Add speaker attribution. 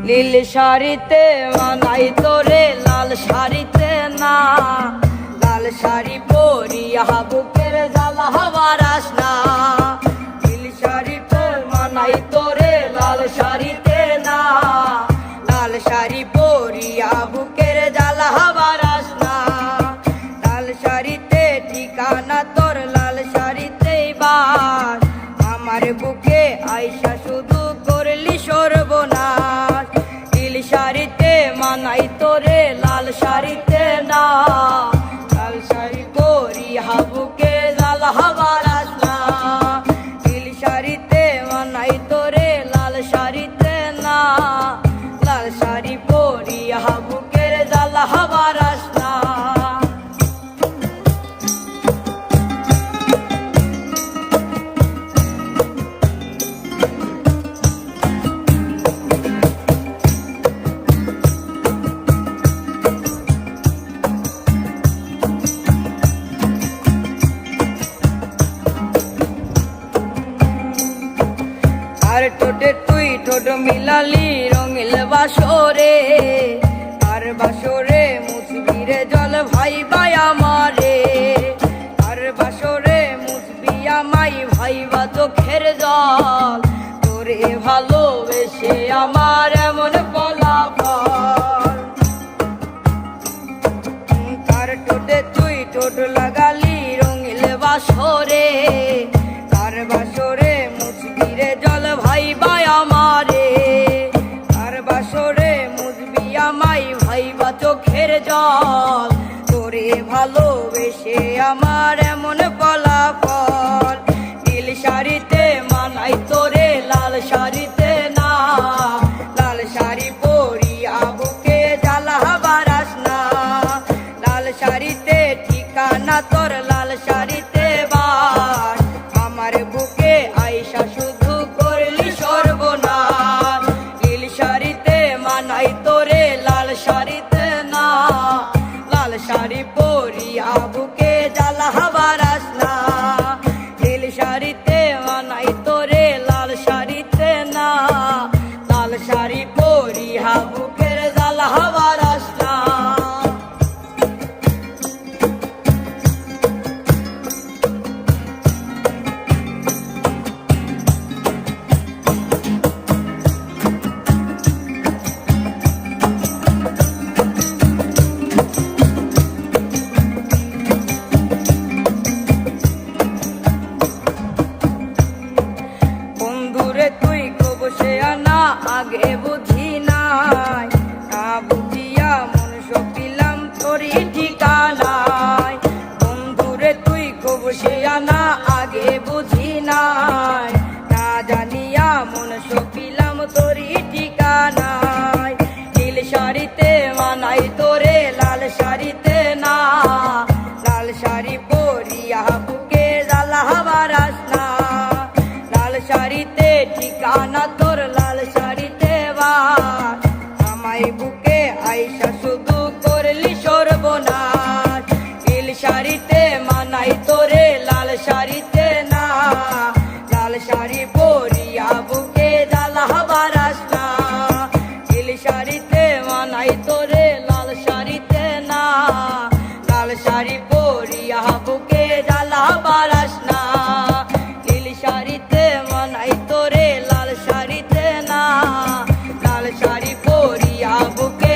Speaker 1: নীল শাড়িতে মানাই তোরে লাল শাড়িতে না, লাল শাড়ি পরিয়া বুকের জ্বালা হবার আসনা। নীল শাড়িতে মানাই তোরে লাল শাড়িতে না, লাল শাড়ি পরিয়া বুকের জ্বালা হবার আসনা। লাল শাড়িতে ঠিকানা তোর লাল শাড়িতেই বাস, আমার বুকে আইসা শুধু করলি সর্বনাশ। নীল শাড়িতে মানাই তোরে লাল শাড়িতে না, লাল শাড়ি পরিয়া বুকে জ্বালা হবার আসনা। নীল শাড়িতে মানাই তোরে লাল শাড়িতে না, লাল শাড়ি পরিয়া বুকের জ্বালা হবার আসনা। আর ঠোঁটে তুই ঠোঁট মিলালি রঙিল বাসরে, আর বাসরে মুছবি রে জল ভাই ভাই আমারে। আর বাসরে মুছবি আমাই ভাইবা চোখের জল, তোরে ভালোবেসে আমার এমন ফলাফল। তার ঠোঁটে তুই ঠোঁট লাগালি রঙিল বাসরে, তার বাসরে মুছবি রে জল ভাই ভাই আমারে। তার বাসরে মুছবি আমাই ভাইবা চোখের জল, তোরে ভালোবেসে আমার এমন ফলাফল। নীল শাড়িতে মানাই তোরে লাল শাড়িতে না, লাল শাড়ি পরিয়া বুকে জ্বালা হবার আসনা। লাল শাড়িতে ঠিকানা তোর লাল শাড়িতে বাস, আমার বুকে আইসা শুধু করলি সর্বনাশ। নীল শাড়িতে মানাই তোরে লাল শাড়িতে না, লাল শাড়ি পরিয়া বুকে জ্বালা হবার আসনা। নীল শাড়িতে মানাই তোরে লাল শাড়িতে না, লাল শাড়ি পরিয়া বুকের জ্বালা হবার আসনা। বন্ধুরে তুই কবসে আনা আগে বুঝি নাই, না বুঝিয়া মন সপিলাম তোরই ঠিকানায়। বন্ধুরে তুই কবসে আনা আগে বুঝি নাই, না জানিয়া মন সপিলাম তোরই ঠিকানায়। নীল শাড়িতে মানাই তোরে লাল শাড়িতে না, লাল শাড়ি পরিয়া বুকে জ্বালা হবার আসনা। লাল শাড়িতে ঠিকানা তোর লাল শাড়িতে বাস, আমায় বুকে আইসা শুধু করলি সর্বনাশ। নীল শাড়িতে মানাই তোরে লাল শাড়িতে না, লাল শাড়ি পরিয়া বুকে জ্বালা হবার আসনা। নীল শাড়িতে মানাই তোরে লাল শাড়িতে না, লাল শাড়ি পরিয়া বুকে জ্বালা হবার আসনা। নীল শাড়িতে মানাই তোরে লাল শাড়িতে না, লাল শাড়ি পরিয়া বুকে